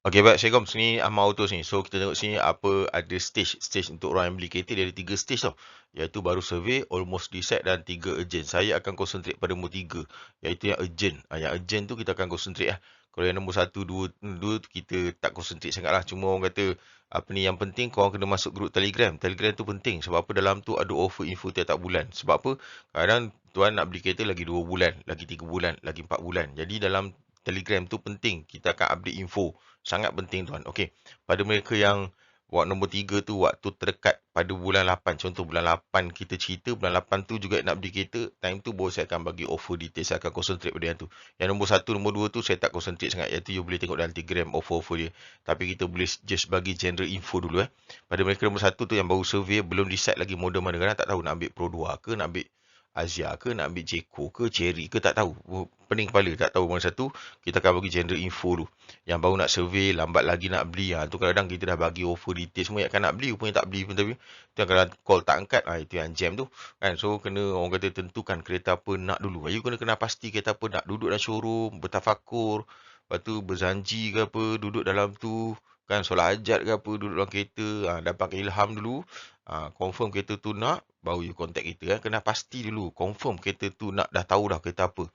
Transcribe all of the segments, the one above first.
Okey baik, Assalamualaikum. Sini Ahmad Auto sini. So kita tengok sini apa ada stage. Stage untuk orang yang beli kereta dia ada 3 stage tau. Iaitu baru survey, almost decide dan 3 urgent. Saya akan concentrate pada nombor 3 iaitu yang urgent. Yang urgent tu kita akan concentrate lah. Kalau yang nombor 1, 2 tu kita tak concentrate sangat lah. Cuma orang kata apa ni yang penting korang kena masuk grup Telegram. Telegram tu penting sebab apa dalam tu ada offer info tiap-tiap bulan. Sebab apa? Kadang tuan nak beli kereta lagi 2 bulan, lagi 3 bulan, lagi 4 bulan. Jadi dalam Telegram tu penting. Kita akan update info. Sangat penting tuan. Okey. Pada mereka yang buat nombor 3 tu waktu terdekat pada bulan 8. Contoh bulan 8 kita cerita, bulan 8 tu juga nak beli kereta. Time tu baru saya akan bagi offer detail. Saya akan concentrate pada yang tu. Yang nombor 1, nombor 2 tu saya tak concentrate sangat. Iaitu you boleh tengok dalam Telegram offer-offer dia. Tapi kita boleh just bagi general info dulu Pada mereka nombor 1 tu yang baru survey, belum decide lagi model mana. Kadang tak tahu nak ambil Pro 2 ke, nak ambil Asia ke, nak ambil Jeko ke, Cherry ke, tak tahu. Pening kepala, tak tahu mana satu. Kita akan bagi general info dulu. Yang baru nak survey, lambat lagi nak beli. Tu kadang-kadang kita dah bagi offer detail semua. Yang kan nak beli, rupanya tak beli pun. Tapi tu yang kadang call tak angkat. Itu yang jam tu. Kan? So, kena orang kata tentukan kereta apa nak dulu. You kena pasti kereta apa nak. Duduk dalam showroom, bertafakur. Lepas tu berjanji ke apa, duduk dalam tu. Kan, solat hajat ke apa, duduk dalam kereta. Dapat ilham dulu. Confirm kereta tu nak, baru you contact kita. Kena pasti dulu. Confirm kereta tu nak, dah tahu dah kereta apa.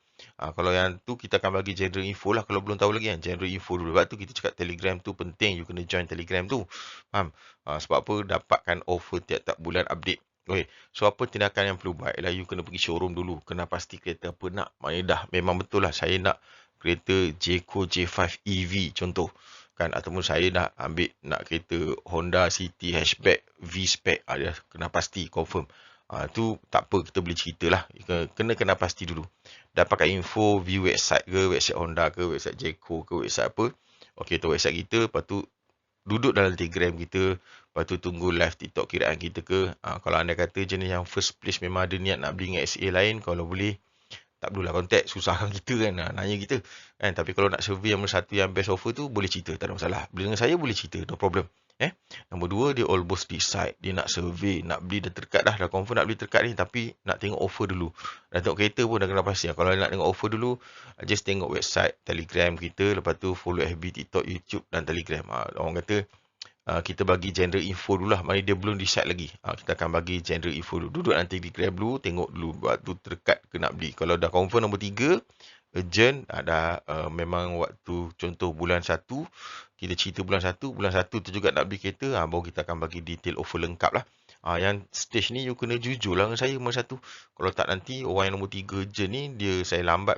Kalau yang tu kita akan bagi general info lah. Kalau belum tahu lagi kan, general info dulu. Sebab tu kita cakap Telegram tu penting. You kena join Telegram tu. Faham? Sebab apa? Dapatkan offer tiap-tiap bulan update. Okay. So apa tindakan yang perlu buat? Ialah you kena pergi showroom dulu. Kena pasti kereta apa nak. Maknanya dah memang betul lah. Saya nak kereta Jeko J5 EV contoh. Kan? Ataupun saya nak ambil nak kereta Honda City Hatchback V-Spec. Dia kena pasti confirm. Tu tak apa, kita boleh cerita lah. Kena pasti dulu. Dapatkan info, view website ke, website Honda ke, website Jeko ke, website apa. Okey, tu website kita. Lepas tu duduk dalam Telegram kita. Lepas tu tunggu live TikTok kiraan kita ke. Kalau anda kata jenis yang first place memang ada niat nak beli dengan SA lain, kalau boleh tak perlulah contact, susahkan kita kan, nanya kita kan. Tapi kalau nak survey yang satu yang best offer tu, boleh cerita, tak ada masalah. Bila dengan saya boleh cerita, no problem. Nombor 2, dia almost decide, dia nak survey, nak beli dah terdekat dah confirm nak beli terdekat ni, tapi nak tengok offer dulu. Dah tengok kereta pun dah kena pasti. Kalau nak tengok offer dulu, just tengok website Telegram kita, lepas tu follow FB, TikTok, YouTube dan Telegram. Orang kata kita bagi general info dulu lah. Maknanya dia belum decide lagi. Kita akan bagi general info dulu. Duduk nanti di Grab dulu. Tengok dulu waktu terdekat ke nak beli. Kalau dah confirm nombor 3, urgent. Dah memang waktu contoh bulan 1. Kita cerita bulan 1. Bulan 1 tu juga nak beli kereta. Baru kita akan bagi detail offer lengkap lah. Yang stage ni you kena jujur lah dengan saya nombor 1. Kalau tak nanti orang yang nombor 3 urgent ni, saya lambat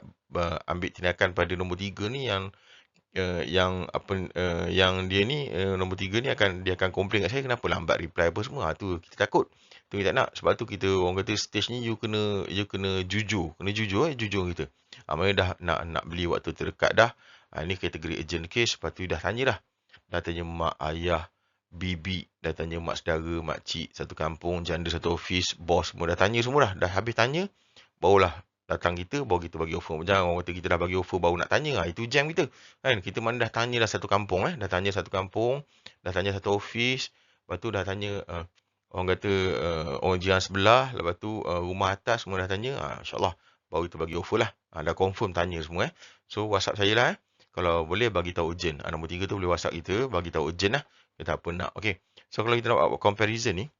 ambil tindakan pada nombor 3 ni yang dia ni nombor 3 ni dia akan komplain kat saya kenapa lambat reply apa semua. Tu kita takut. Tu kita tak nak. Sebab tu kita orang kata stage ni you kena jujur. Jujur kita. Maknanya dah nak beli waktu terdekat dah. Ni kategori urgent case. Lepas tu dah tanya dah. Dah tanya mak, ayah, bibi, dah tanya mak saudara, mak cik, satu kampung, janda satu office, bos semua dah tanya semua dah. Dah habis tanya, barulah datang kita, baru kita bagi offer. Jangan orang kata kita dah bagi offer baru nak tanya. Itu jam kita. Kan? Kita mana dah tanya dah satu kampung. Dah tanya satu kampung, dah tanya satu office, lepas tu dah tanya orang kata orang jiran sebelah, lepas tu rumah atas semua dah tanya. InsyaAllah baru kita bagi offer lah. Dah confirm tanya semua. So WhatsApp saya lah. Kalau boleh bagi tahu urgent. Nombor 3 tu boleh WhatsApp kita, bagi tahu urgent lah. Kita apa nak. Okay. So kalau kita nak buat comparison ni,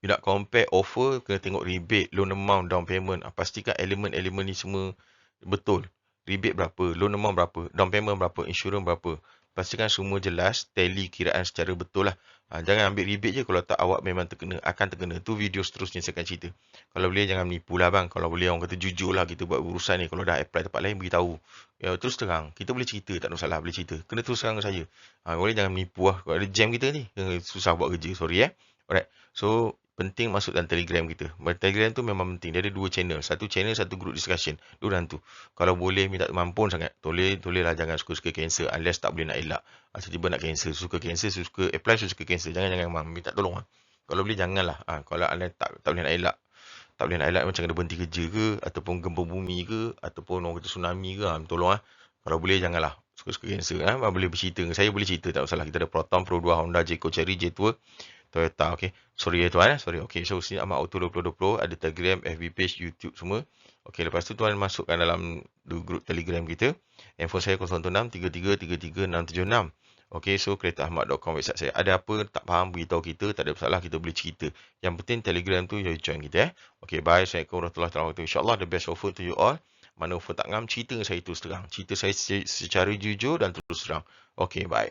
you nak compare offer, kena tengok rebate, loan amount, down payment. Pastikan elemen-elemen ni semua betul. Rebate berapa, loan amount berapa, down payment berapa, insurans berapa. Pastikan semua jelas, tally kiraan secara betul lah. Jangan ambil rebate je, kalau tak awak memang akan terkena. Tu video seterusnya saya akan cerita. Kalau boleh jangan menipu lah bang. Kalau boleh orang kata jujur lah kita buat urusan ni. Kalau dah apply tempat lain, beritahu. Ya, terus terang. Kita boleh cerita, tak ada masalah, boleh cerita. Kena terus terang dengan saya. Boleh jangan menipu lah. Kalau ada jam kita ni, susah buat kerja. Sorry Alright. So, penting masuk dalam Telegram kita. Telegram tu memang penting. Dia ada 2 channel. Satu channel, satu group discussion. Dalam tu. Kalau boleh minta mampun sangat. Tolehlah jangan suka-suka cancel. Unless tak boleh nak elak. Tiba-tiba nak cancel. Suka cancel, suka apply, suka cancel. Jangan minta tolong. Kalau boleh janganlah. Kalau anda tak boleh nak elak. Tak boleh nak elak macam kena berhenti kerja ke. Ataupun gempa bumi ke. Ataupun orang kata tsunami ke. Tolong Kalau boleh janganlah. Suka-suka cancel. Boleh bercerita. Saya boleh cerita. Tak masalah. Kita ada Proton, Pro 2, Honda, Jeko, Cherry, J-Tour, Toyota, okay. Sorry tuan, sorry. Okay, so sini Ahmad Auto 2020, ada Telegram, FB page, YouTube semua. Okay, lepas tu tuan masukkan dalam grup Telegram kita. Handphone saya 016 33 33 676. Okay, so keretaahmad.com website saya. Ada apa tak faham, beritahu kita. Tak ada masalah, kita boleh cerita. Yang penting Telegram tu join kita. Okay, bye. Assalamualaikum warahmatullahi wabarakatuh. InsyaAllah the best offer to you all. Mana offer tak ngam, cerita saya terus terang. Cerita saya secara jujur dan terus terang. Okay, bye.